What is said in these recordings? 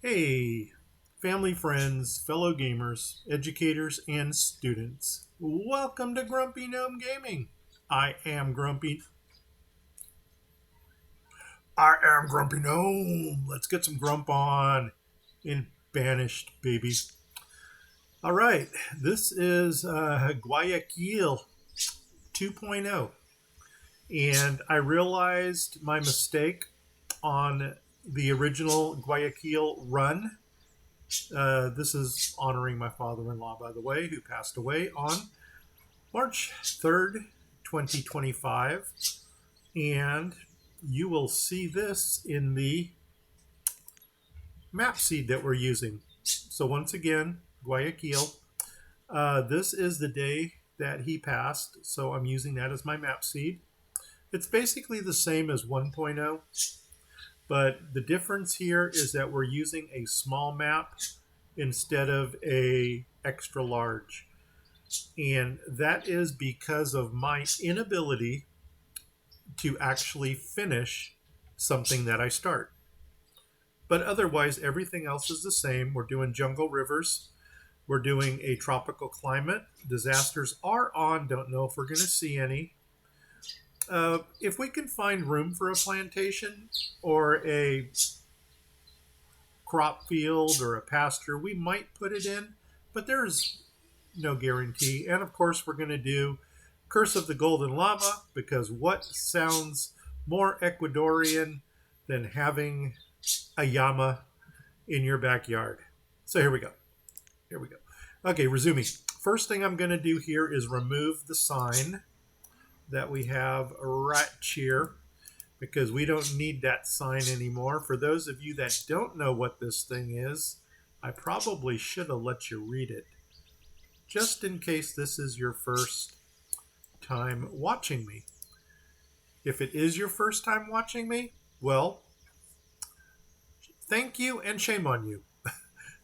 Hey, family, friends, fellow gamers, educators, and students. Welcome to Grumpy Gnome Gaming. I am Grumpy. I am Grumpy Gnome. Let's get some grump on in Banished, baby. All right, this is Guayaquil 2.0. And I realized my mistake on the original Guayaquil run. This is honoring my father-in-law, by the way, who passed away on March 3rd, 2025. And you will see this in the map seed that we're using. So once again, Guayaquil. This is the day that he passed, so I'm using that as my map seed. It's basically the same as 1.0, but the difference here is that we're using a small map instead of a extra large. And that is because of my inability to actually finish something that I start. But otherwise, everything else is the same. We're doing jungle rivers. We're doing a tropical climate. Disasters are on. Don't know if we're going to see any. If we can find room for a plantation or a crop field or a pasture, we might put it in, but there's no guarantee. And of course, we're going to do Curse of the Golden Llama, because what sounds more Ecuadorian than having a llama in your backyard? So here we go. Here we go. Okay, resuming. First thing I'm going to do here is remove the sign that we have right here, because we don't need that sign anymore. For those of you that don't know what this thing is, I probably should have let you read it, just in case this is your first time watching me. If it is your first time watching me, well, thank you and shame on you.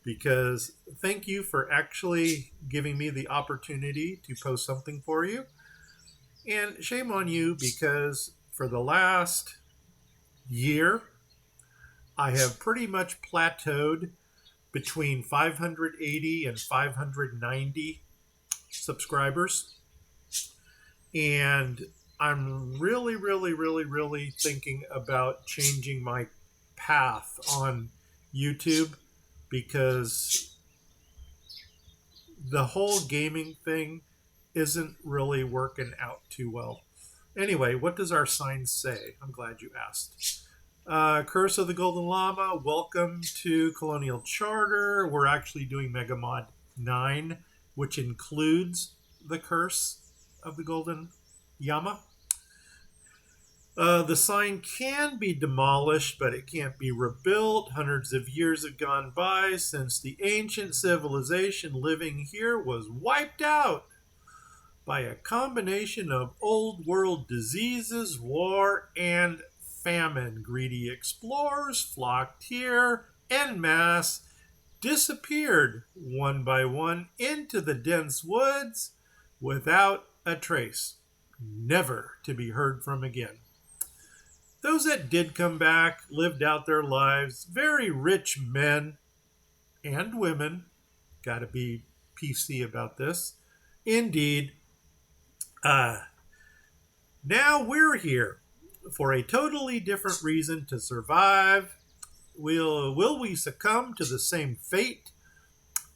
Because thank you for actually giving me the opportunity to post something for you. And shame on you because for the last year, I have pretty much plateaued between 580 and 590 subscribers. And I'm really thinking about changing my path on YouTube, because the whole gaming thing isn't really working out too well. Anyway, what does our sign say? I'm glad you asked. Curse of the Golden Llama, welcome to Colonial Charter. We're actually doing Mega Mod 9, which includes the Curse of the Golden Llama. The sign can be demolished, but it can't be rebuilt. Hundreds of years have gone by since the ancient civilization living here was wiped out by a combination of old world diseases, war, and famine. Greedy explorers flocked here en masse, disappeared one by one into the dense woods without a trace, never to be heard from again. Those that did come back lived out their lives, very rich men and women. Got to be PC about this. Indeed. Now we're here for a totally different reason to survive. Will we succumb to the same fate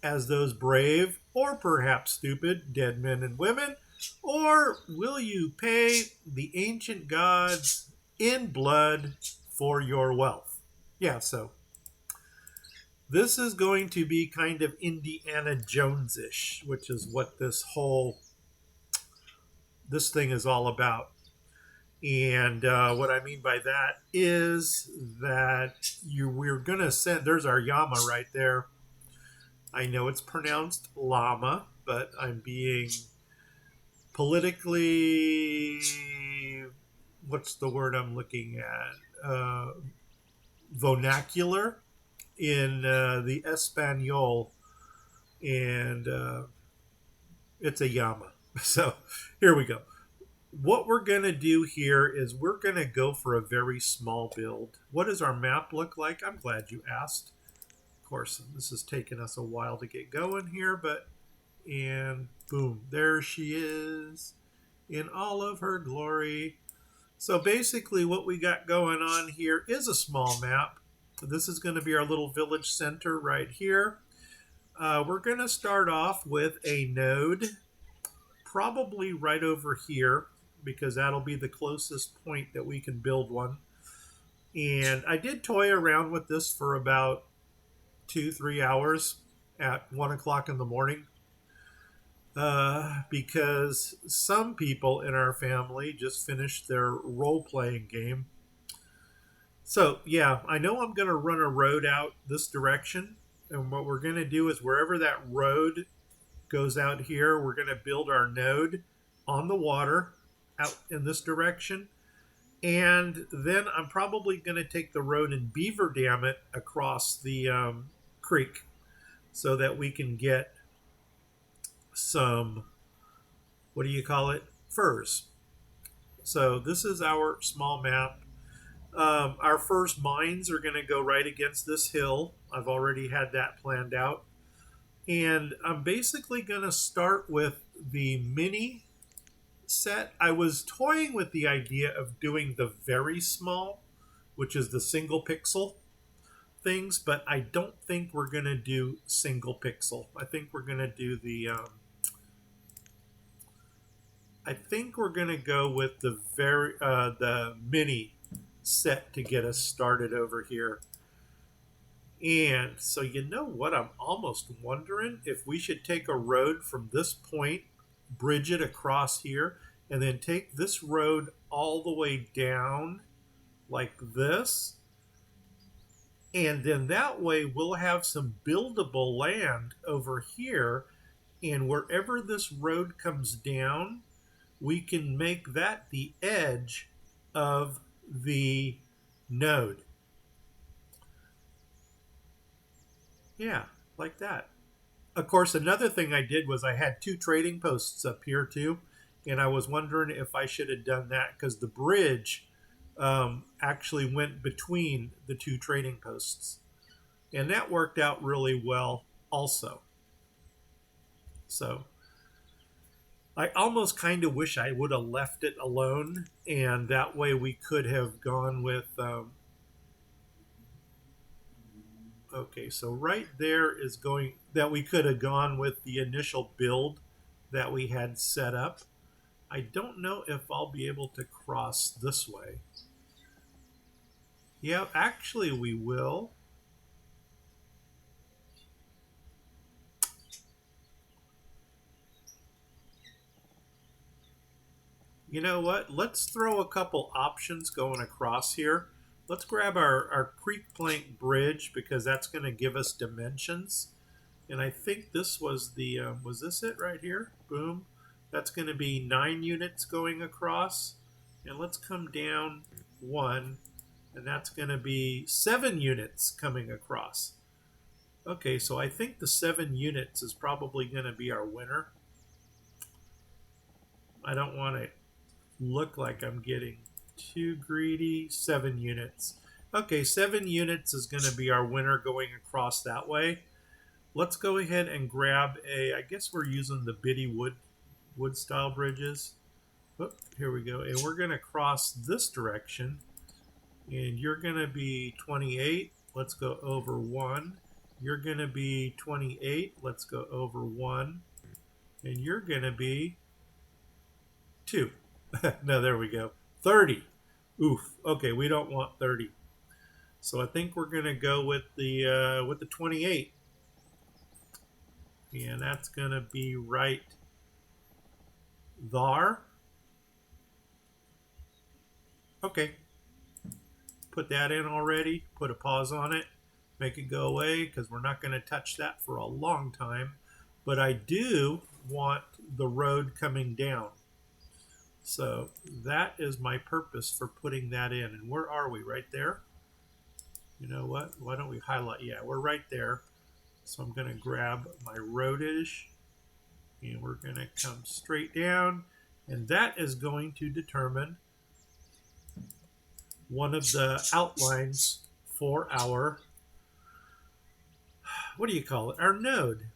as those brave, or perhaps stupid, dead men and women? Or will you pay the ancient gods in blood for your wealth? Yeah, so this is going to be kind of Indiana Jones-ish, which is what this thing is all about. And what I mean by that is that we're going to send, there's our Llama right there. I know it's pronounced llama, but I'm being politically, what's the word I'm looking at? Vernacular in the Espanol, and it's a llama. So here we go. What we're going to do here is we're going to go for a very small build. What does our map look like? I'm glad you asked. course, this is taking us a while to get going here, but, and boom, there she is in all of her glory. So basically what we got going on here is a small map. This is going to be our little village center right here. We're going to start off with a node, probably right over here, because that'll be the closest point that we can build one. And I did toy around with this for about 2-3 hours at 1 o'clock in the morning. Because some people in our family just finished their role-playing game. So, yeah, I know I'm going to run a road out this direction. And what we're going to do is wherever that road goes out here, we're going to build our node on the water out in this direction. And then I'm probably going to take the road and beaver dam it across the creek so that we can get some, what do you call it, furs. So this is our small map. Our first mines are going to go right against this hill. I've already had that planned out. And I'm basically going to start with the mini set. I was toying with the idea of doing the very small, which is the single pixel things, but I don't think we're going to do single pixel. I think we're going to do the I think we're going to go with the mini set to get us started over here. And so you know what, I'm almost wondering if we should take a road from this point, bridge it across here, and then take this road all the way down like this. And then that way we'll have some buildable land over here. And wherever this road comes down, we can make that the edge of the node. Yeah, like that. Of course, another thing I did was I had 2 trading posts up here too, and I was wondering if I should have done that because the bridge actually went between the 2 trading posts, and that worked out really well also. So I almost kind of wish I would have left it alone, and that way we could have gone with okay, so right there is going that we could have gone with the initial build that we had set up. I don't know if I'll be able to cross this way. Yeah, actually we will. You know what? Let's throw a couple options going across here. Let's grab our creek plank bridge because that's going to give us dimensions. And I think this was the, was this it right here? Boom. That's going to be 9 units going across. And let's come down 1. And that's going to be 7 units coming across. Okay, so I think the 7 units is probably going to be our winner. I don't want to look like I'm getting too greedy. 7 units. Okay, 7 units is going to be our winner going across that way. Let's go ahead and grab a, I guess we're using the bitty wood style bridges. Oop, here we go. And we're going to cross this direction. And you're going to be 28. Let's go over 1. You're going to be 28. Let's go over 1. And you're going to be 2. No, there we go. 30. Oof. Okay, we don't want 30. So I think we're going to go with the 28. And that's going to be right there. Okay. Put that in already. Put a pause on it. Make it go away because we're not going to touch that for a long time. But I do want the road coming down. So that is my purpose for putting that in. And where are we? Right there? You know what? Why don't we highlight? Yeah, we're right there. So I'm going to grab my roadage. And we're going to come straight down. And that is going to determine one of the outlines for our what do you call it? Our node.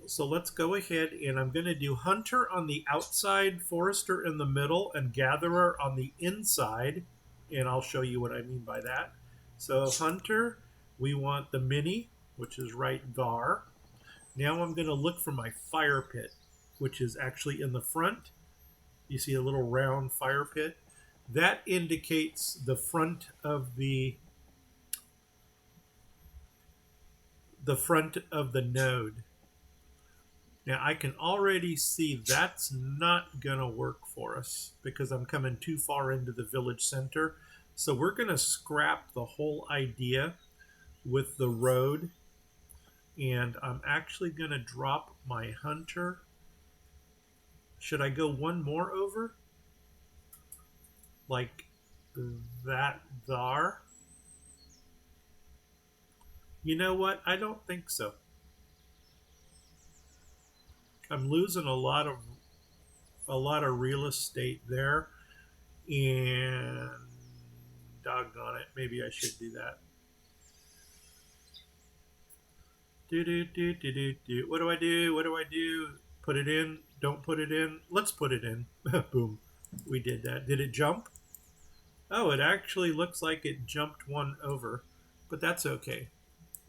So let's go ahead and I'm going to do hunter on the outside, forester in the middle, and gatherer on the inside. And I'll show you what I mean by that. So hunter, we want the mini, which is right there. Now I'm going to look for my fire pit, which is actually in the front. You see a little round fire pit. That indicates the front of the node. Now I can already see that's not going to work for us because I'm coming too far into the village center. So we're going to scrap the whole idea with the road. And I'm actually going to drop my hunter. Should I go one more over? Like that there? You know what? I don't think so. I'm losing a lot of real estate there, and doggone it, maybe I should do that. Do. What do I do? What do I do? Put it in? Don't put it in? Let's put it in. Boom. We did that. Did it jump? Oh, it actually looks like it jumped one over, but that's okay.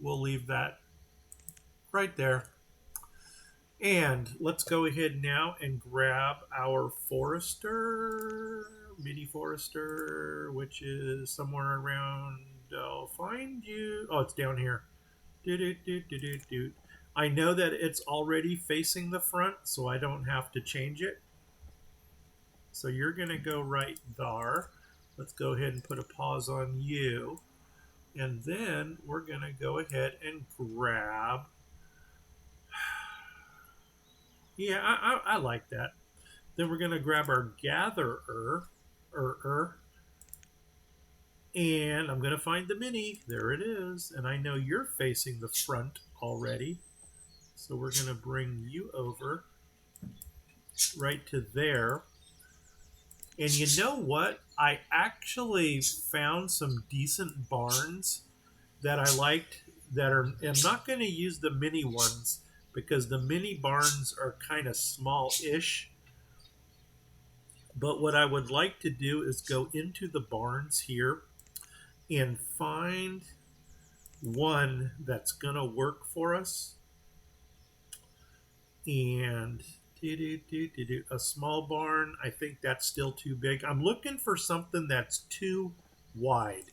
We'll leave that right there. And let's go ahead now and grab our forester, mini forester, which is somewhere around, I'll find you. Oh, it's down here. I know that it's already facing the front, so I don't have to change it. So you're going to go right there. Let's go ahead and put a pause on you. And then we're going to go ahead and grab. Yeah, I like that. Then we're going to grab our gatherer. And I'm going to find the mini. There it is. And I know you're facing the front already. So we're going to bring you over right to there. And you know what? I actually found some decent barns that I liked that are, I'm not going to use the mini ones because the mini barns are kind of small-ish. But what I would like to do is go into the barns here and find one that's going to work for us. And a small barn, I think that's still too big. I'm looking for something that's too wide.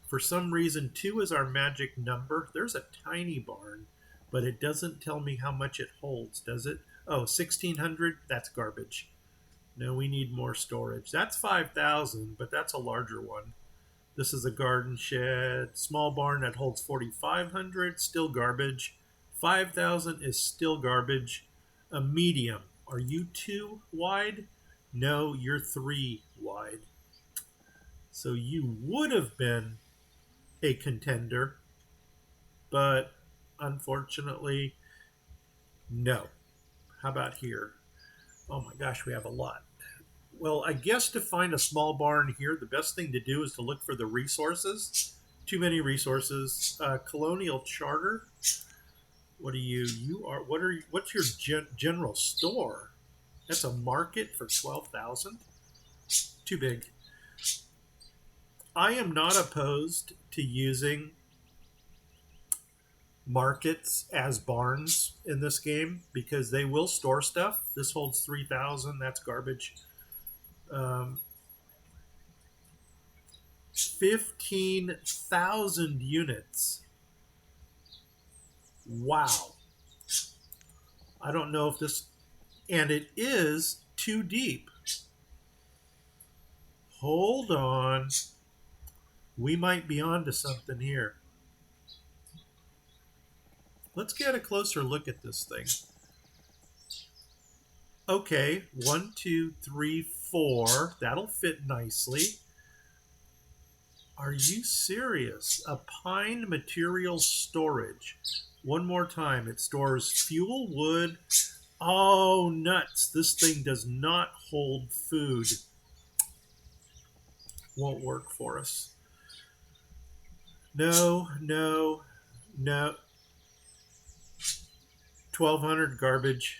For some reason, 2 is our magic number. There's a tiny barn, but it doesn't tell me how much it holds, does it? Oh, 1,600? That's garbage. No, we need more storage. That's 5,000, but that's a larger one. This is a garden shed. Small barn that holds 4,500, still garbage. 5,000 is still garbage. A medium. Are you 2 wide? No, you're 3 wide. So you would have been a contender, but unfortunately, no. How about here? Oh my gosh, we have a lot. Well, I guess to find a small barn here, the best thing to do is to look for the resources. Too many resources. Colonial charter. What are you? What's your general store? That's a market for 12,000. Too big. I am not opposed to using markets as barns in this game because they will store stuff. This holds 3,000. That's garbage. 15,000 units. Wow. I don't know if this, and it is too deep. Hold on. We might be onto something here. Let's get a closer look at this thing. Okay, 1, 2, 3, 4. That'll fit nicely. Are you serious? A pine material storage. One more time. It stores fuel, wood. Oh, nuts. This thing does not hold food. Won't work for us. No. 1200 garbage.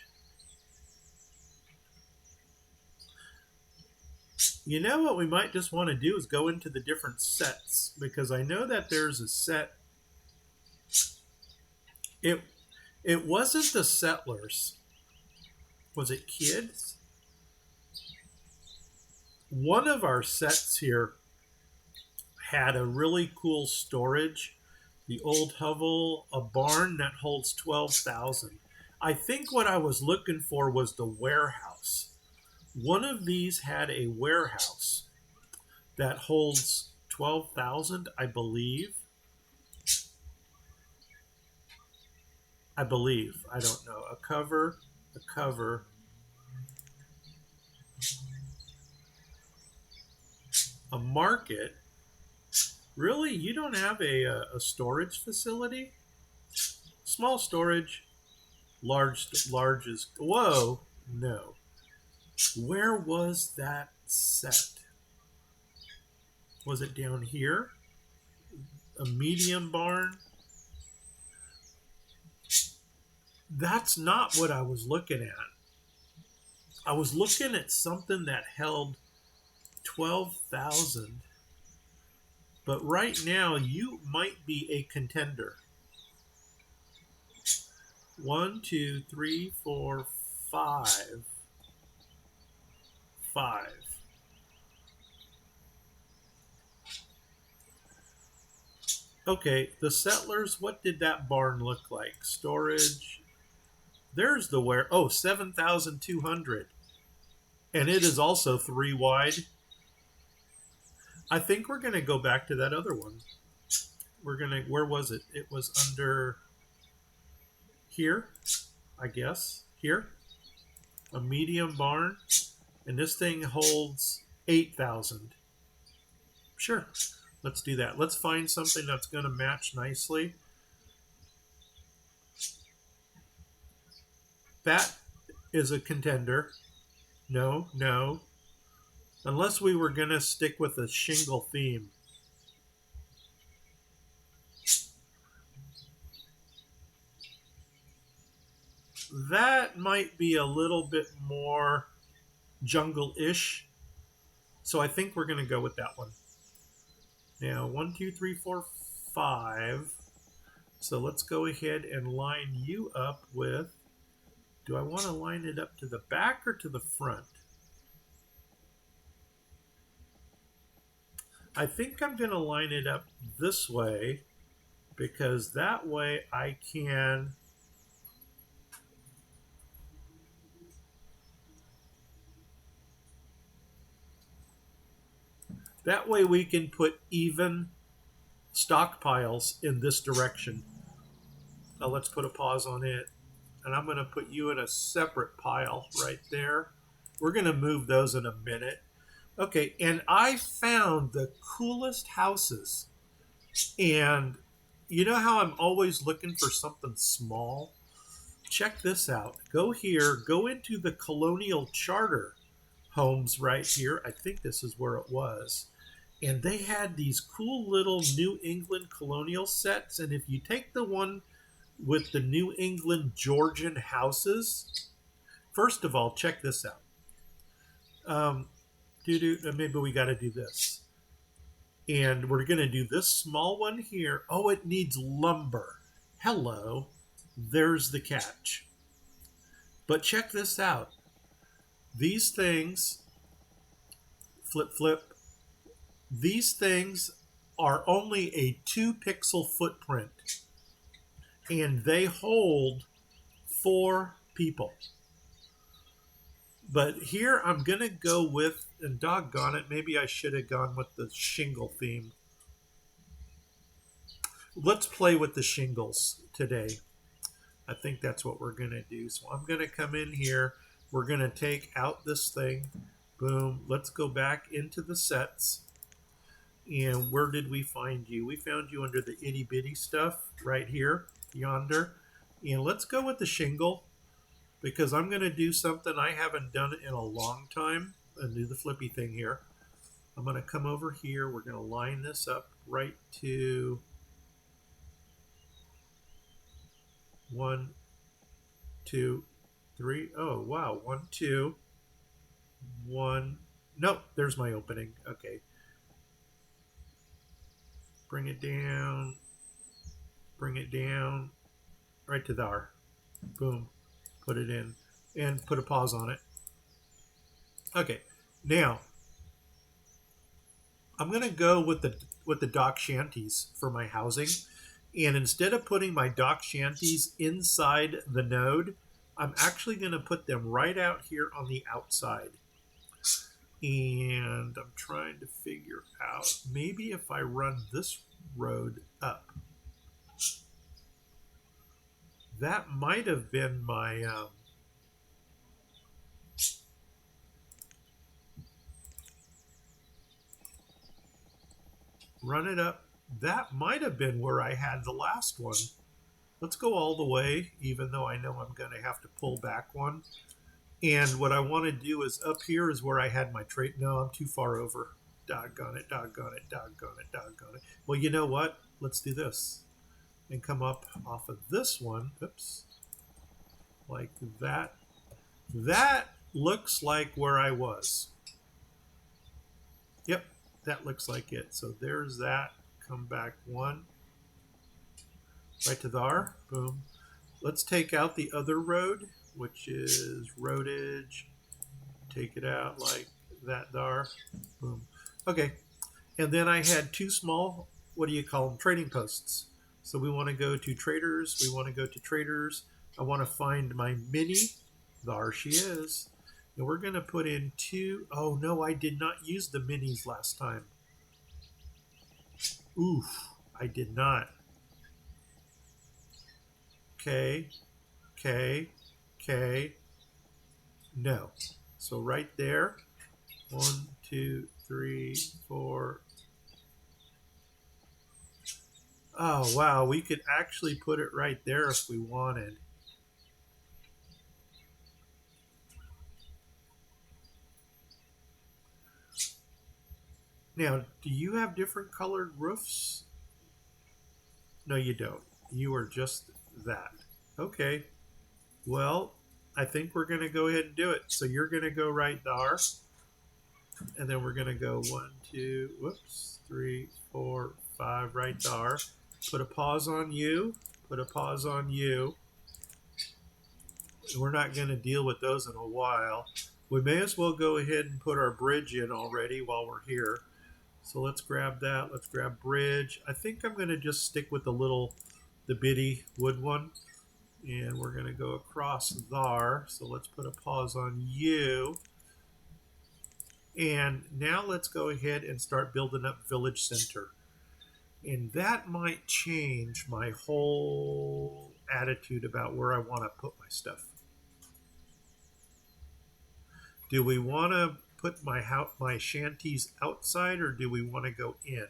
You know what we might just want to do is go into the different sets, because I know that there's a set. It it wasn't the settlers. Was it kids? One of our sets here had a really cool storage. The old hovel, a barn that holds 12,000. I think what I was looking for was the warehouse. One of these had a warehouse that holds 12,000, I believe. I believe. I don't know. A cover. A market. Really? You don't have a storage facility? Small storage, large is. Whoa, no. Where was that set? Was it down here? A medium barn? That's not what I was looking at. I was looking at something that held 12,000. But right now, you might be a contender. 1, 2, 3, 4, 5. 5. Okay, the settlers, what did that barn look like? Storage. There's the where. Oh, 7,200. And it is also 3 wide. I think we're going to go back to that other one. Where was it? It was under here, I guess. Here. A medium barn. And this thing holds 8,000. Sure. Let's do that. Let's find something that's going to match nicely. That is a contender. No. Unless we were going to stick with a shingle theme. That might be a little bit more jungle-ish. So I think we're going to go with that one. Now, 1, 2, 3, 4, 5. So let's go ahead and line you up with, do I want to line it up to the back or to the front? I think I'm going to line it up this way, because that way I can we can put even stockpiles in this direction. Now let's put a pause on it. And I'm going to put you in a separate pile right there. We're going to move those in a minute. Okay, and I found the coolest houses. And you know how I'm always looking for something small? Check this out. Go here, go into the colonial charter homes right here. I think this is where it was. And they had these cool little New England colonial sets. And if you take the one with the New England Georgian houses, first of all, check this out. Maybe we got to do this. And we're going to do this small one here. Oh, it needs lumber. Hello. There's the catch. But check this out. These things, flip. These things are only a 2-pixel footprint. And they hold 4 people. But here I'm going to go with, and doggone it, maybe I should have gone with the shingle theme. Let's play with the shingles today. I think that's what we're going to do. So I'm going to come in here. We're going to take out this thing. Boom. Let's go back into the sets. And where did we find you? We found you under the itty bitty stuff right here, yonder. And let's go with the shingle, because I'm going to do something I haven't done in a long time and do the flippy thing here. I'm going to come over here. We're going to line this up right to 1. 2, 3. Oh, wow. 1, 2, 1. Nope, there's my opening. Okay. Bring it down. Bring it down. Right to there. Boom. Put it in. And put a pause on it. Okay. Now, I'm going to go with the dock shanties for my housing. And instead of putting my dock shanties inside the node, I'm actually going to put them right out here on the outside. And I'm trying to figure out, maybe if I run this road up, that might have been my run it up. That might have been where I had the last one. Let's go all the way, even though I know I'm going to have to pull back one. And what I want to do is up here is where I had my trait. No, I'm too far over. Doggone it, doggone it, doggone it, doggone it. Well, you know what? Let's do this. And come up off of this one. Oops. Like that. That looks like where I was. Yep, that looks like it. So there's that. Come back one. Right to there. Boom. Let's take out the other road, which is roadage. Take it out like that there. Boom. Okay. And then I had two small, what do you call them, trading posts. So we want to go to traders. We want to go to traders. I want to find my mini. There she is. And we're going to put in two. Oh, no, I did not use the minis last time. Oof, I did not. Okay, okay, okay. No. So right there. 1, 2, 3, 4. Oh, wow. We could actually put it right there if we wanted. Now, do you have different colored roofs? No, you don't. You are just that. Okay. Well, I think we're going to go ahead and do it. So you're going to go right there. And then we're going to go 1, 2, whoops, 3, 4, 5 right there. Put a pause on you. Put a pause on you. We're not going to deal with those in a while. We may as well go ahead and put our bridge in already while we're here. So let's grab that. Let's grab bridge. I think I'm going to just stick with the bitty wood one. And we're going to go across there. So let's put a pause on you. And now let's go ahead and start building up village center. And that might change my whole attitude about where I want to put my stuff. Do we want to put my shanties outside, or do we want to go in?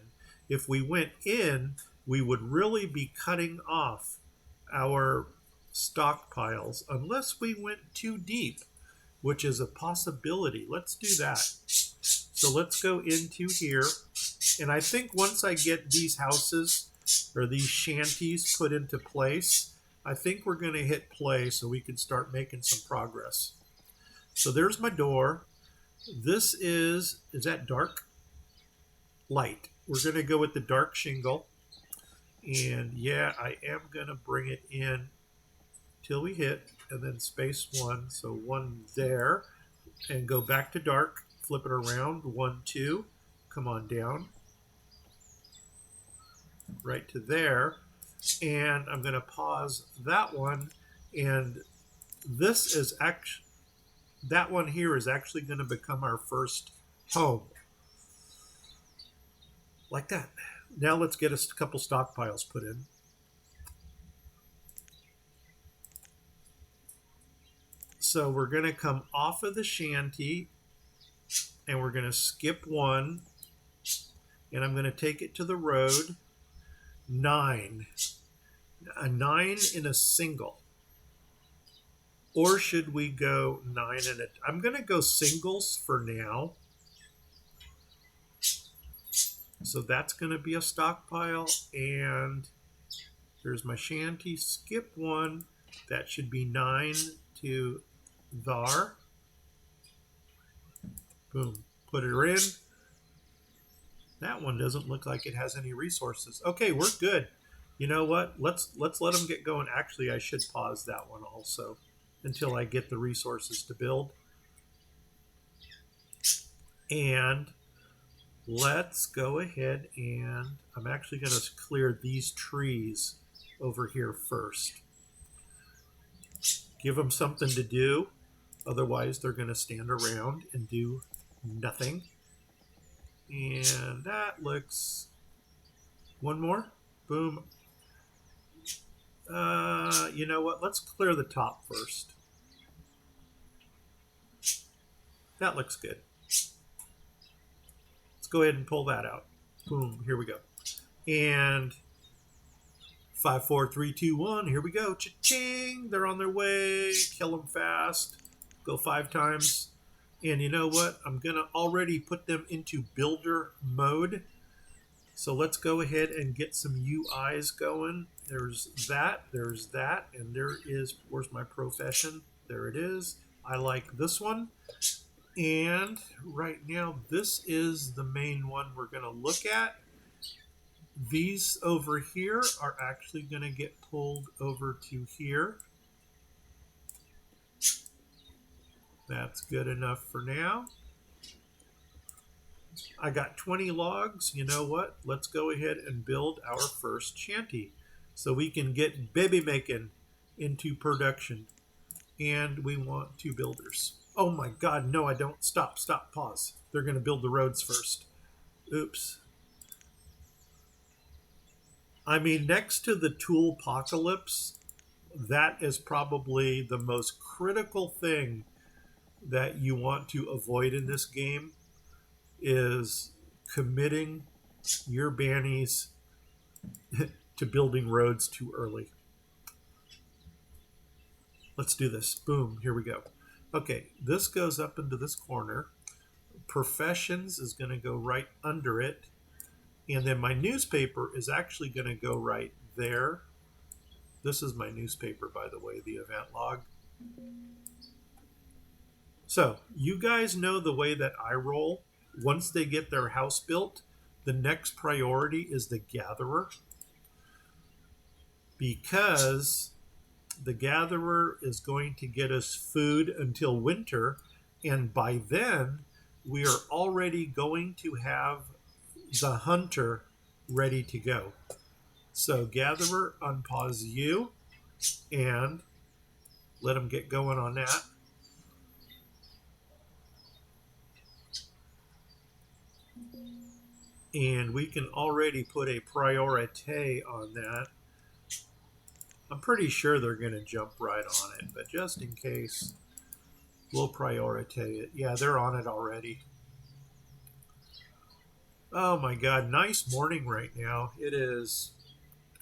If we went in, we would really be cutting off our stockpiles unless we went too deep, which is a possibility. Let's do that. So let's go into here. And I think once I get these houses or these shanties put into place, I think we're going to hit play so we can start making some progress. So there's my door. This is that dark? Light. We're going to go with the dark shingle. And yeah, I am going to bring it in till we hit, and then space 1. So 1 there, and go back to dark. Flip it around. 1, 2. Come on down. Right to there. And I'm going to pause that one. And this is actually, that one here is actually going to become our first home. Like that. Now let's get a couple stockpiles put in. So we're going to come off of the shanty, and we're going to skip 1, and I'm going to take it to the road. 9. A 9 in a single. Or should we go 9 in a... I'm going to go singles for now. So that's going to be a stockpile. And there's my shanty. Skip 1. That should be 9 to thar. Boom. Put her in. That one doesn't look like it has any resources. Okay, we're good. You know what? Let's let them get going. Actually, I should pause that one also until I get the resources to build. And let's go ahead and I'm actually going to clear these trees over here first. Give them something to do. Otherwise, they're going to stand around and do nothing. And that looks... One more. Boom. You know what? Let's clear the top first. That looks good. Let's go ahead and pull that out. Boom. Here we go. And 5, 4, 3, 2, 1. Here we go. Cha-ching! They're on their way. Kill them fast. Go 5 times. And you know what? I'm going to already put them into builder mode. So let's go ahead and get some UIs going. There's that, and there is, where's my profession? There it is. I like this one. And right now, this is the main one we're going to look at. These over here are actually going to get pulled over to here. That's good enough for now. I got 20 logs. You know what? Let's go ahead and build our first shanty so we can get baby making into production. And we want 2 builders. Oh my God, no, I don't. Stop, pause. They're going to build the roads first. Oops. I mean, next to the tool apocalypse, that is probably the most critical thing that you want to avoid in this game is committing your bannies to building roads too early. Let's do this. Boom, here we go. Okay, this goes up into this corner. Professions is going to go right under it. And then my newspaper is actually going to go right there. This is my newspaper, by the way, the event log. So you guys know the way that I roll. Once they get their house built, the next priority is the gatherer. Because the gatherer is going to get us food until winter. And by then, we are already going to have the hunter ready to go. So gatherer, unpause you and let them get going on that. And we can already put a priority on that. I'm pretty sure they're going to jump right on it, but just in case, we'll prioritize it. Yeah, they're on it already. Oh my God, nice morning right now. It is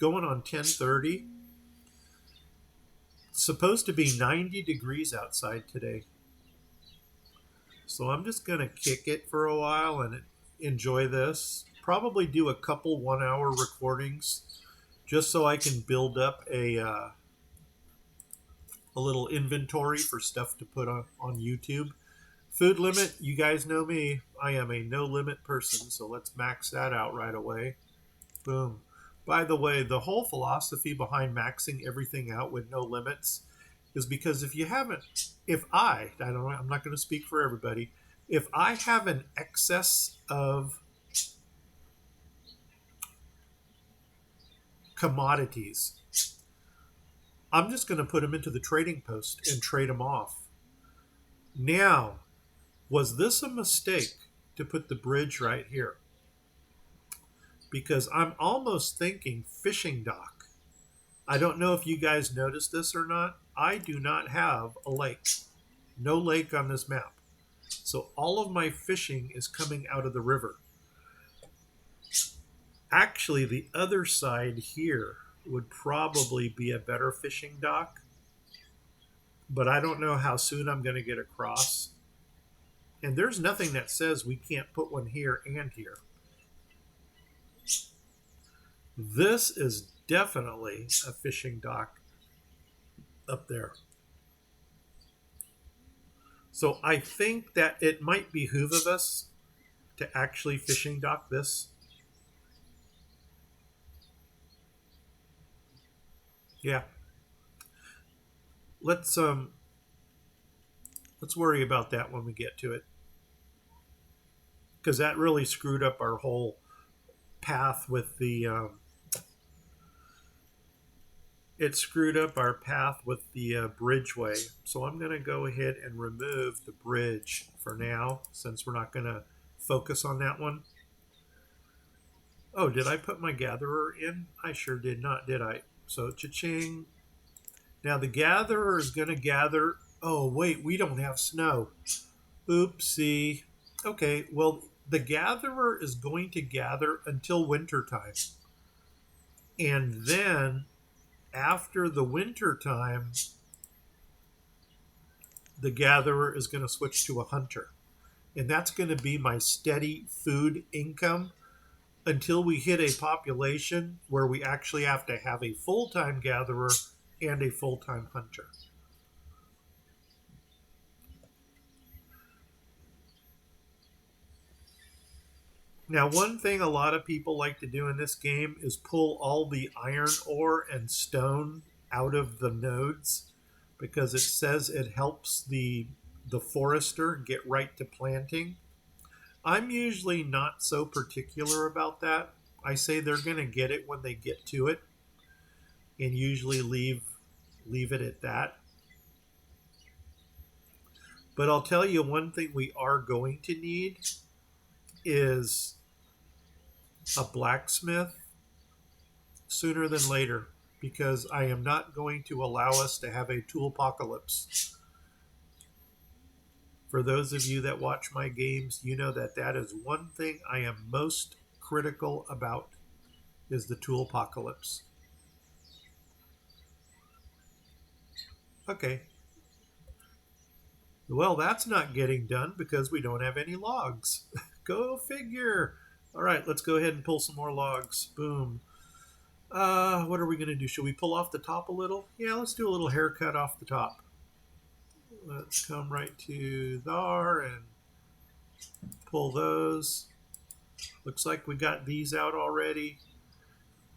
going on 10:30. It's supposed to be 90 degrees outside today. So I'm just going to kick it for a while and enjoy this. Probably do a couple 1-hour recordings just so I can build up a little inventory for stuff to put on YouTube. Food limit, you guys know me. I am a no limit person, so let's max that out right away. Boom. By the way, the whole philosophy behind maxing everything out with no limits is because if you haven't, I don't know, I'm not going to speak for everybody. If I have an excess of commodities, I'm just going to put them into the trading post and trade them off. Now, was this a mistake to put the bridge right here? Because I'm almost thinking fishing dock. I don't know if you guys noticed this or not. I do not have a lake. No lake on this map. So all of my fishing is coming out of the river. Actually, the other side here would probably be a better fishing dock. But I don't know how soon I'm going to get across. And there's nothing that says we can't put one here and here. This is definitely a fishing dock. up there. So I think that it might behoove of us to actually fishing dock this. Yeah. Let's let's worry about that when we get to it, because that really screwed up our whole path with the it screwed up our path with the bridgeway. So I'm going to go ahead and remove the bridge for now, since we're not going to focus on that one. Oh, did I put my gatherer in? I sure did not, did I? So cha-ching. Now the gatherer is going to gather. Oh, wait, we don't have snow. Oopsie. Okay, well, the gatherer is going to gather until winter time. And then after the winter time, the gatherer is going to switch to a hunter. And that's going to be my steady food income until we hit a population where we actually have to have a full-time gatherer and a full-time hunter. Now, one thing a lot of people like to do in this game is pull all the iron ore and stone out of the nodes, because it says it helps the forester get right to planting. I'm usually not so particular about that. I say they're going to get it when they get to it, and usually leave it at that. But I'll tell you one thing we are going to need is a blacksmith sooner than later, because I am not going to allow us to have a tool apocalypse. For those of you that watch my games, you know that that is one thing I am most critical about, is the tool apocalypse. Okay. Well, that's not getting done because we don't have any logs. Go figure. All right, let's go ahead and pull some more logs. Boom. What are we going to do? Should we pull off the top a little? Yeah, let's do a little haircut off the top. Let's come right to there and pull those. Looks like we got these out already.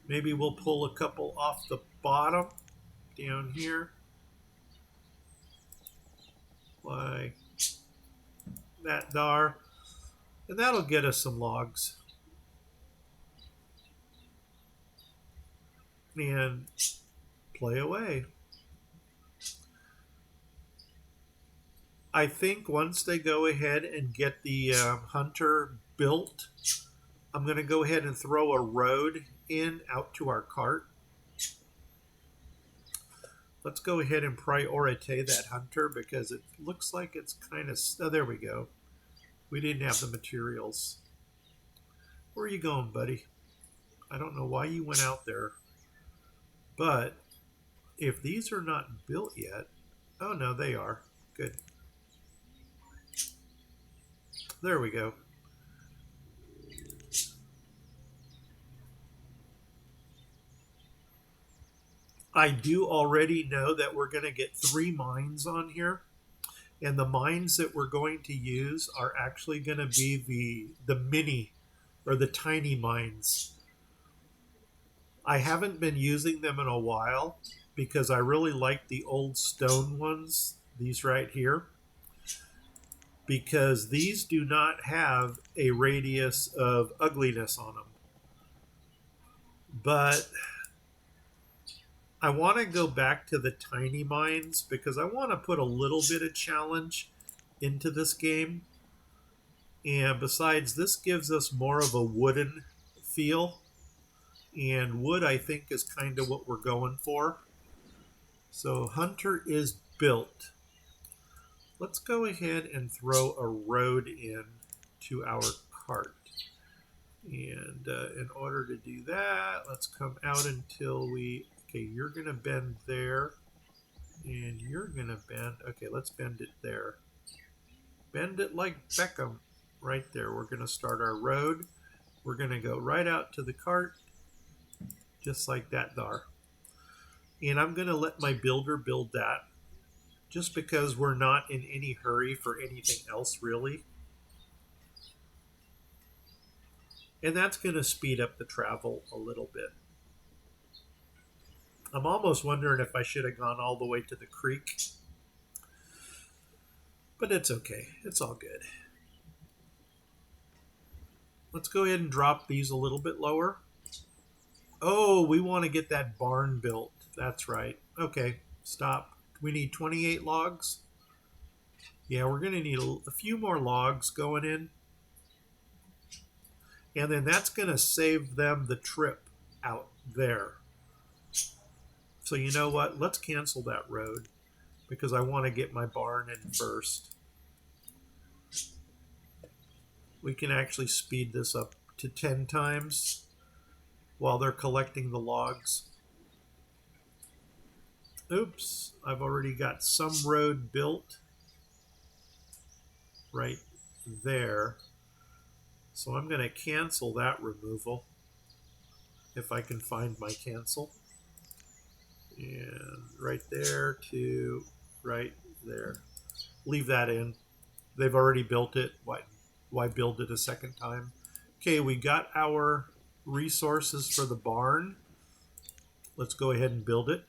Maybe we'll pull a couple off the bottom down here, like that there. And that'll get us some logs. And play away. I think once they go ahead and get the hunter built, I'm going to go ahead and throw a road in out to our cart. Let's go ahead and prioritize that hunter, because it looks like it's kind of... Oh, there we go. We didn't have the materials. Where are you going, buddy? I don't know why you went out there. But if these are not built yet... Oh, no, they are. Good. There we go. I do already know that we're going to get 3 mines on here. And the mines that we're going to use are actually going to be the mini or the tiny mines. I haven't been using them in a while because I really like the old stone ones, these right here, because these do not have a radius of ugliness on them. But I want to go back to the tiny mines because I want to put a little bit of challenge into this game. And besides, this gives us more of a wooden feel. And wood, I think, is kind of what we're going for. So Hunter is built. Let's go ahead and throw a road in to our cart. And in order to do that, let's come out until we... Okay, you're going to bend there. And you're going to bend... Okay, let's bend it there. Bend it like Beckham. Right there. We're going to start our road. We're going to go right out to the cart. Just like that there. And I'm going to let my builder build that just because we're not in any hurry for anything else really. And that's going to speed up the travel a little bit. I'm almost wondering if I should have gone all the way to the creek, but it's okay. It's all good. Let's go ahead and drop these a little bit lower. Oh, we want to get that barn built. That's right. Okay, stop. We need 28 logs. Yeah, we're going to need a few more logs going in. And then that's going to save them the trip out there. So you know what? Let's cancel that road because I want to get my barn in first. We can actually speed this up to 10 times while they're collecting the logs. Oops, I've already got some road built right there. So I'm going to cancel that removal if I can find my cancel. And right there to right there. Leave that in. They've already built it. Why build it a second time? Okay, we got our resources for the barn. Let's go ahead and build it.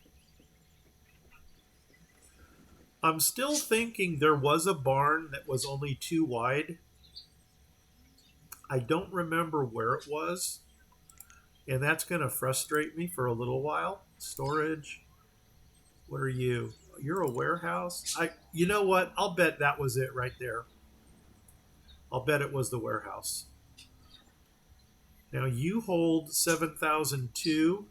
I'm still thinking there was a barn that was only 2 wide. I don't remember where it was. And that's going to frustrate me for a little while. Storage. What are you? You're a warehouse? You know what? I'll bet that was it right there. I'll bet it was the warehouse. Now you hold 7,002,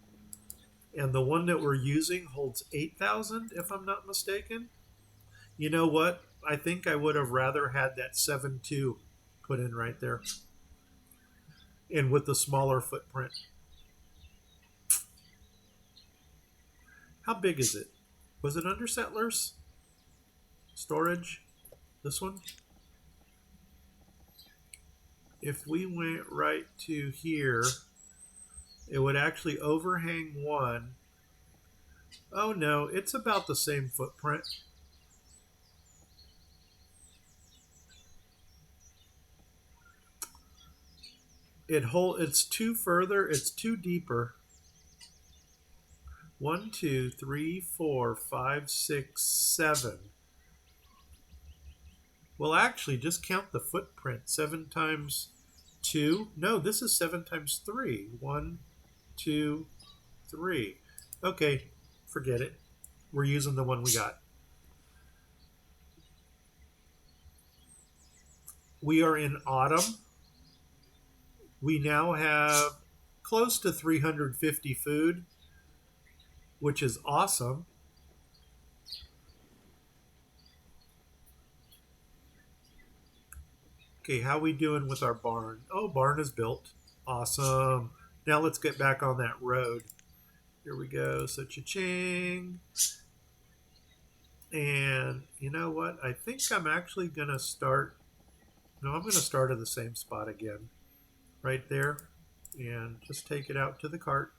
and the one that we're using holds 8,000, if I'm not mistaken. You know what? I think I would have rather had that 7.2 put in right there, and with the smaller footprint. How big is it? Was it under settlers? Storage? This one? If we went right to here, it would actually overhang one. Oh no, it's about the same footprint. It's 2 further, it's 2 deeper. 1, 2, 3, 4, 5, 6, 7. Well, actually, just count the footprint. 7 times 2. No, this is 7 times 3. 1, 2, 3. Okay, forget it. We're using the one we got. We are in autumn. We now have close to 350 food, which is awesome. Okay, how we doing with our barn? Oh, barn is built. Awesome. Now let's get back on that road. Here we go. So cha-ching. And you know what? I think I'm actually going to start. No, I'm going to start at the same spot again. Right there. And just take it out to the cart.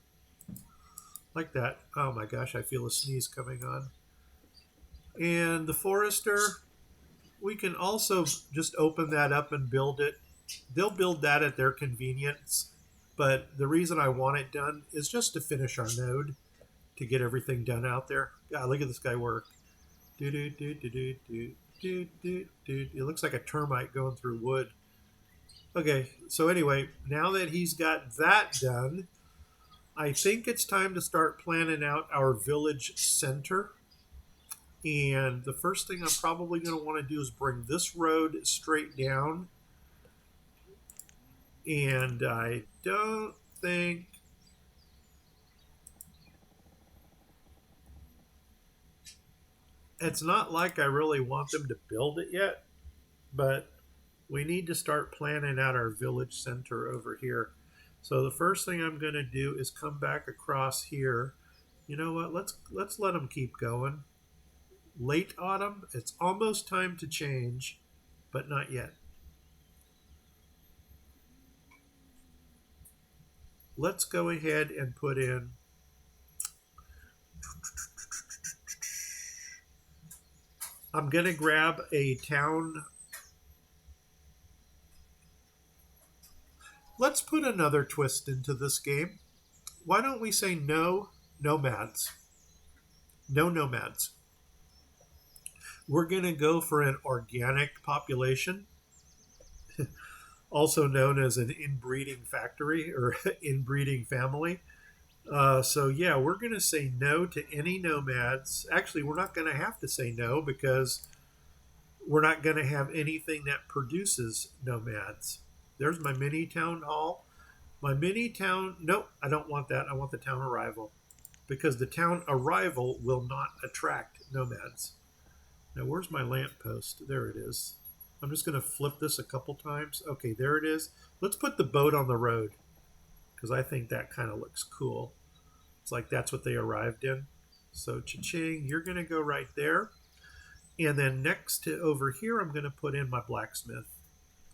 Like that. Oh my gosh, I feel a sneeze coming on. And the forester, we can also just open that up and build it. They'll build that at their convenience. But the reason I want it done is just to finish our node, to get everything done out there. God, look at this guy work. It looks like a termite going through wood. Okay, so anyway, now that he's got that done, I think it's time to start planning out our village center. And the first thing I'm probably going to want to do is bring this road straight down. And I don't think... It's not like I really want them to build it yet, but we need to start planning out our village center over here. So the first thing I'm going to do is come back across here. You know what? Let's let them keep going. Late autumn, it's almost time to change, but not yet. Let's go ahead and put in I'm going to grab a town. Let's put another twist into this game. Why don't we say no nomads? No nomads. We're going to go for an organic population, also known as an inbreeding factory or inbreeding family. So, yeah, we're going to say no to any nomads. Actually, we're not going to have to say no because we're not going to have anything that produces nomads. There's my mini town hall. My mini town, nope, I don't want that. I want the town arrival because the town arrival will not attract nomads. Now, where's my lamppost? There it is. I'm just going to flip this a couple times. Okay, there it is. Let's put the boat on the road because I think that kind of looks cool. It's like that's what they arrived in. So, cha-ching, you're going to go right there. And then next to over here, I'm going to put in my blacksmith.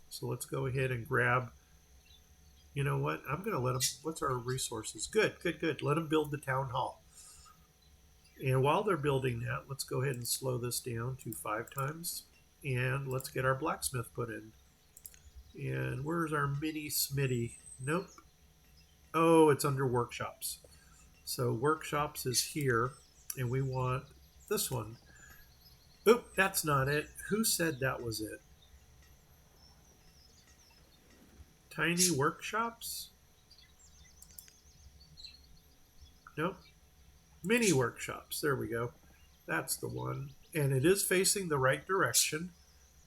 So let's go ahead and grab, you know what? I'm going to let them, what's our resources? Good, good, good. Let them build the town hall. And while they're building that, let's go ahead and slow this down to 5 times. And let's get our blacksmith put in. And where's our mini smitty? Nope. Oh, it's under workshops. So workshops is here. And we want this one. Oop, that's not it. Who said that was it? Tiny workshops? Nope. Mini workshops. There we go. That's the one. And it is facing the right direction.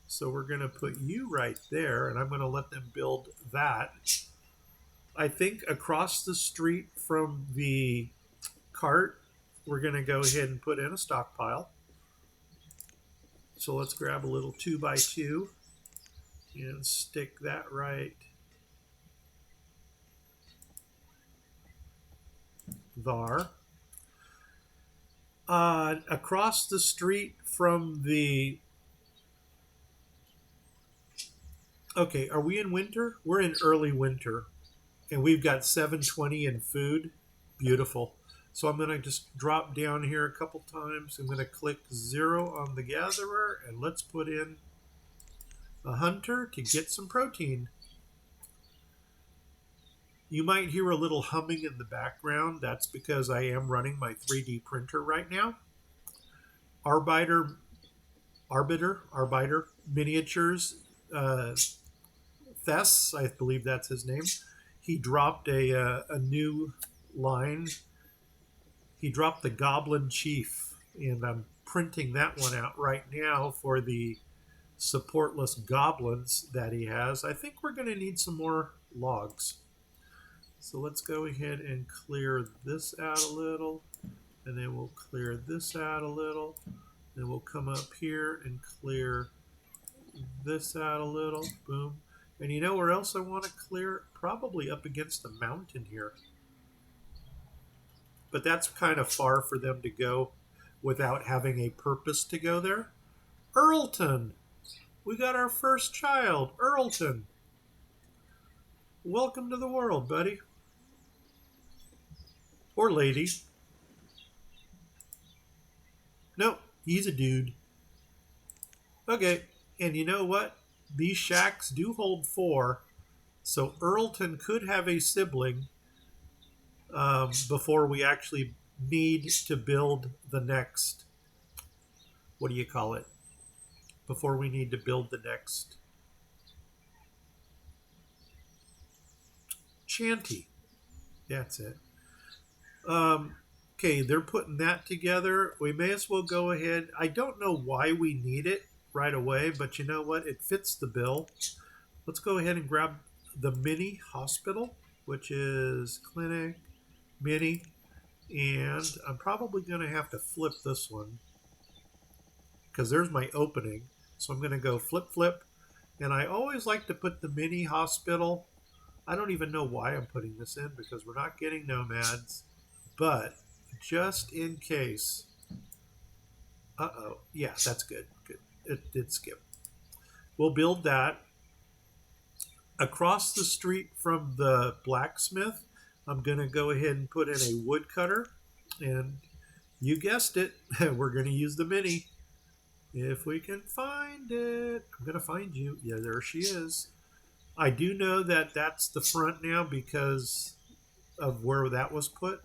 So we're going to put you right there, and I'm going to let them build that. I think across the street from the cart, we're going to go ahead and put in a stockpile. So let's grab a little 2x2 and stick that right there. Across the street from the... Okay, are we in winter? We're in early winter. And we've got 720 in food. Beautiful. So I'm going to just drop down here a couple times. I'm going to click 0 on the gatherer. And let's put in a hunter to get some protein. You might hear a little humming in the background. That's because I am running my 3D printer right now. Arbiter Miniatures, Thess, I believe that's his name. He dropped a new line. He dropped the Goblin Chief, and I'm printing that one out right now for the supportless goblins that he has. I think we're going to need some more logs. So let's go ahead and clear this out a little, and then we'll clear this out a little. Then we'll come up here and clear this out a little. Boom. And you know where else I want to clear? Probably up against the mountain here. But that's kind of far for them to go without having a purpose to go there. Earlton. We got our first child, Earlton. Welcome to the world, buddy. Or lady. Nope, he's a dude. Okay, and you know what? These shacks do hold 4, so Earlton could have a sibling before we actually need to build the next, what do you call it? Before we need to build the next shanty. That's it. Okay, they're putting that together. We may as well go ahead. I don't know why we need it right away, but you know what? It fits the bill. Let's go ahead and grab the mini hospital, which is clinic, mini, and I'm probably going to have to flip this one because there's my opening. So I'm going to go flip, flip, and I always like to put the mini hospital. I don't even know why I'm putting this in because we're not getting nomads, but just in case. Uh-oh. Yeah, that's good. Good. It did skip. We'll build that. Across the street from the blacksmith, I'm going to go ahead and put in a woodcutter. And you guessed it, we're going to use the mini. If we can find it. I'm going to find you. Yeah, there she is. I do know that that's the front now because of where that was put.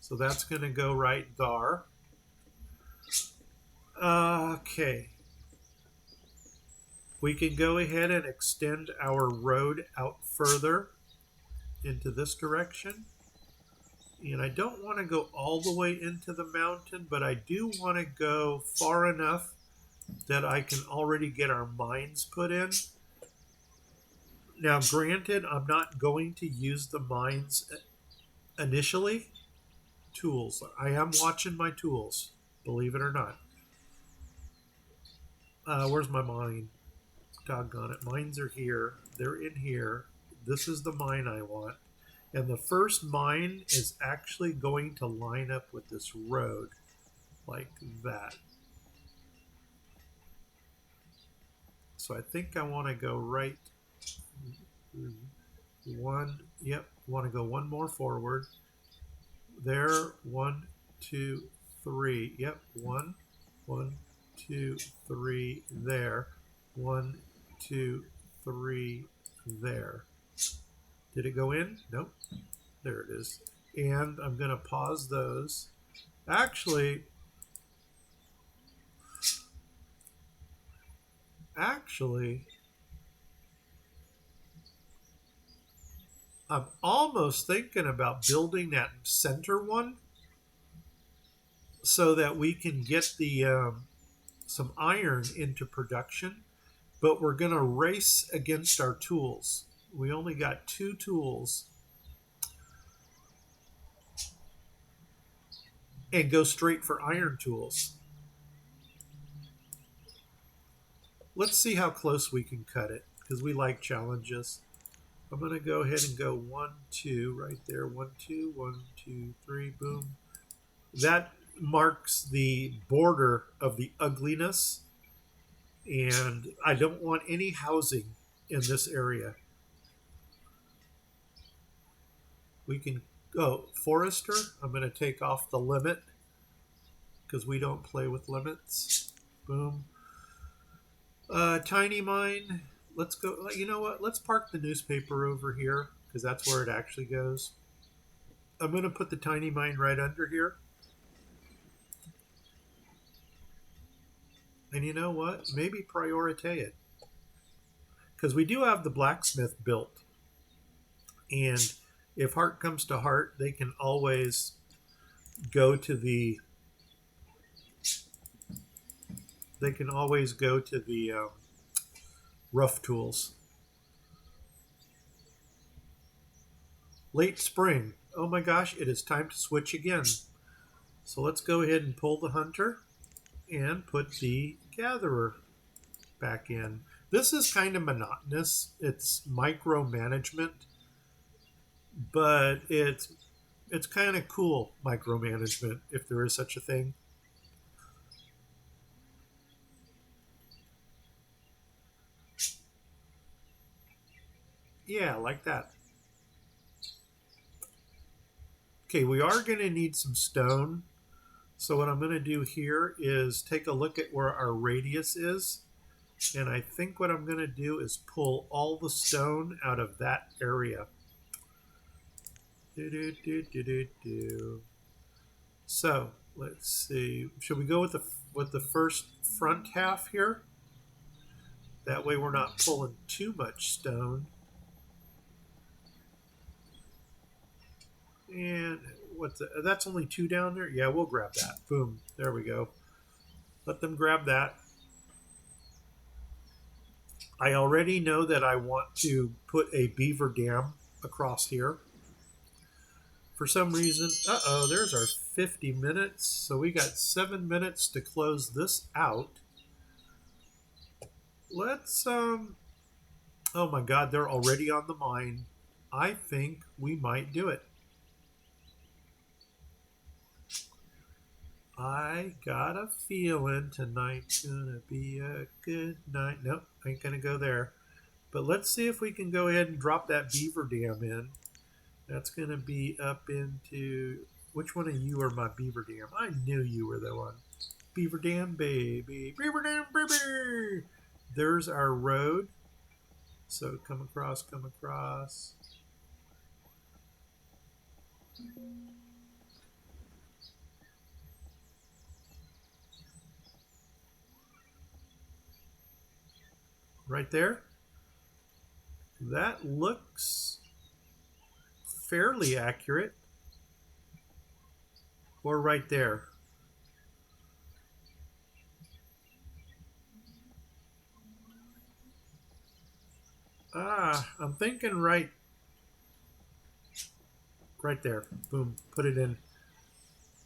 So that's going to go right there. Okay. We can go ahead and extend our road out further into this direction. And I don't want to go all the way into the mountain, but I do want to go far enough that I can already get our mines put in. Now, granted, I'm not going to use the mines initially. Tools. I am watching my tools, believe it or not. Where's my mine? Doggone it. Mines are here. They're in here. This is the mine I want. And the first mine is actually going to line up with this road like that. So I think I want to go right one. Yep, want to go one more forward. There, 1, 2, 3. Yep, 1, 1, 2, 3. There, 1, 2, 3. There. Did it go in? Nope. There it is. And I'm going to pause those. Actually, I'm almost thinking about building that center one so that we can get the some iron into production. But we're going to race against our tools. We only got 2 tools. And go straight for iron tools. Let's see how close we can cut it, because we like challenges. I'm going to go ahead and go 1, 2 right there. 1, 2, 1, 2, 3, boom. That marks the border of the ugliness. And I don't want any housing in this area. We can go forester. I'm going to take off the limit because we don't play with limits. Boom. Tiny mine. Let's go. You know what? Let's park the newspaper over here because that's where it actually goes. I'm going to put the tiny mine right under here. And you know what? Maybe prioritize it. Because we do have the blacksmith built. And if heart comes to heart, they can always go to the rough tools. Late spring. Oh my gosh, it is time to switch again. So let's go ahead and pull the hunter and put the gatherer back in. This is kind of monotonous. It's micromanagement, but it's kind of cool micromanagement, if there is such a thing. Yeah, like that. Okay, we are going to need some stone. So what I'm going to do here is take a look at where our radius is. And I think what I'm going to do is pull all the stone out of that area. So let's see. Should we go with the first front half here? That way we're not pulling too much stone. And that's only 2 down there? Yeah, we'll grab that. Boom. There we go. Let them grab that. I already know that I want to put a beaver dam across here. For some reason, there's our 50 minutes. So we got 7 minutes to close this out. Let's, oh my God, they're already on the mine. I think we might do it. I got a feeling tonight's gonna be a good night. Nope, ain't gonna go there. But let's see if we can go ahead and drop that beaver dam in. That's gonna be up into Which one of you are my beaver dam? I knew you were the one. Beaver dam, baby. Beaver dam, baby. There's our road. So come across, come across. Right there. That looks fairly accurate. Or right there. I'm thinking right there. Boom, put it in.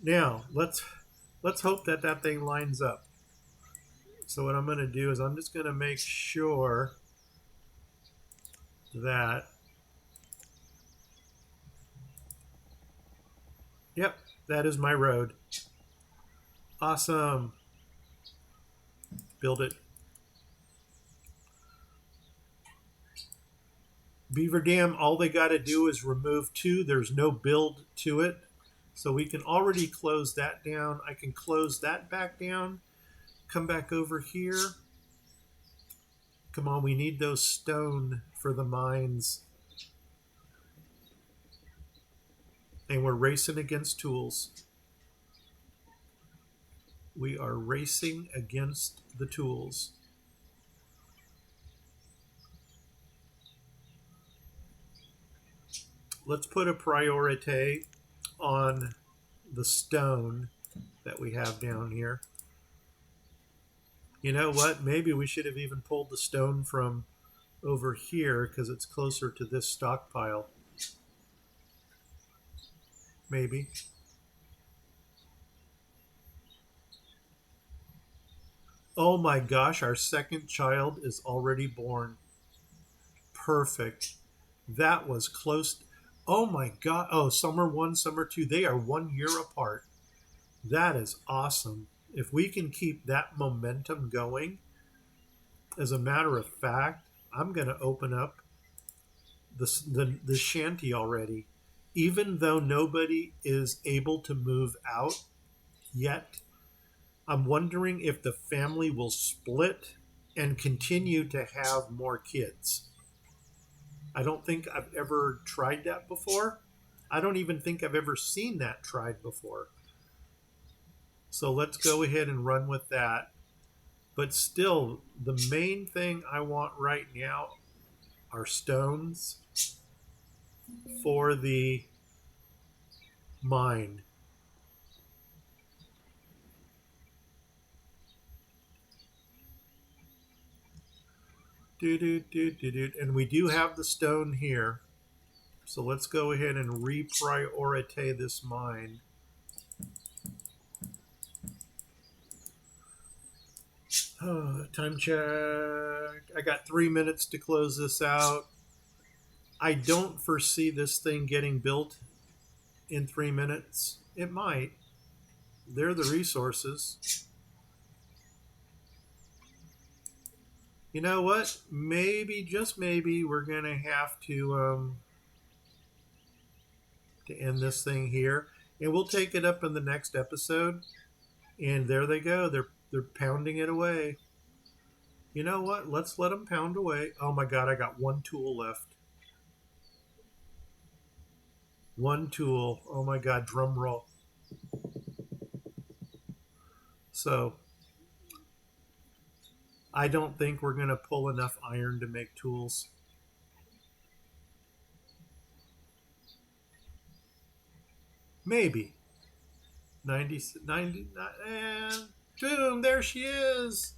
Now, let's hope that that thing lines up. So what I'm going to do is I'm just going to make sure that, yep, that is my road. Awesome. Build it. Beaver dam, all they got to do is remove 2. There's no build to it. So we can already close that down. I can close that back down. Come back over here. Come on, we need those stone for the mines. And we're racing against tools. We are racing against the tools. Let's put a priority on the stone that we have down here. You know what? Maybe we should have even pulled the stone from over here because it's closer to this stockpile. Maybe. Oh my gosh, our second child is already born. Perfect. That was close. Oh my God. Oh, summer 1, summer 2. They are 1 year apart. That is awesome. If we can keep that momentum going, as a matter of fact, I'm going to open up the shanty already. Even though nobody is able to move out yet, I'm wondering if the family will split and continue to have more kids. I don't think I've ever tried that before. I don't even think I've ever seen that tried before. So let's go ahead and run with that. But still, the main thing I want right now are stones for the mine. And we do have the stone here. So let's go ahead and reprioritize this mine. Time check. I got 3 minutes to close this out. I don't foresee this thing getting built in 3 minutes. It might. They're the resources. You know what? Maybe, just maybe, we're going to have to end this thing here. And we'll take it up in the next episode. And there they go. They're pounding it away. You know what? Let's let them pound away. Oh my God, I got 1 tool left. 1 tool. Oh my God, drum roll. So I don't think we're going to pull enough iron to make tools. Maybe. 90, and boom, there she is.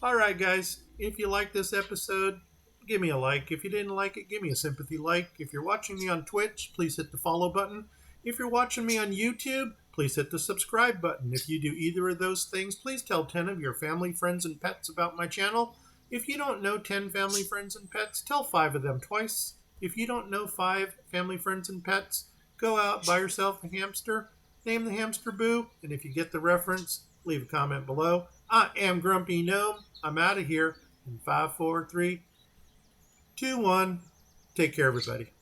All right, guys, if you like this episode, give me a like. If you didn't like it, give me a sympathy like. If you're watching me on Twitch, please hit the follow button. If you're watching me on YouTube, please hit the subscribe button. If you do either of those things, please tell 10 of your family, friends, and pets about my channel. If you don't know 10 family, friends, and pets, tell 5 of them twice. If you don't know 5 family, friends, and pets, go out, buy yourself a hamster, name the hamster Boo, and if you get the reference, leave a comment below. I am Grumpy Gnome. I'm out of here in 5, 4, 3, 2, 1. Take care, everybody.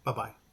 Bye-bye.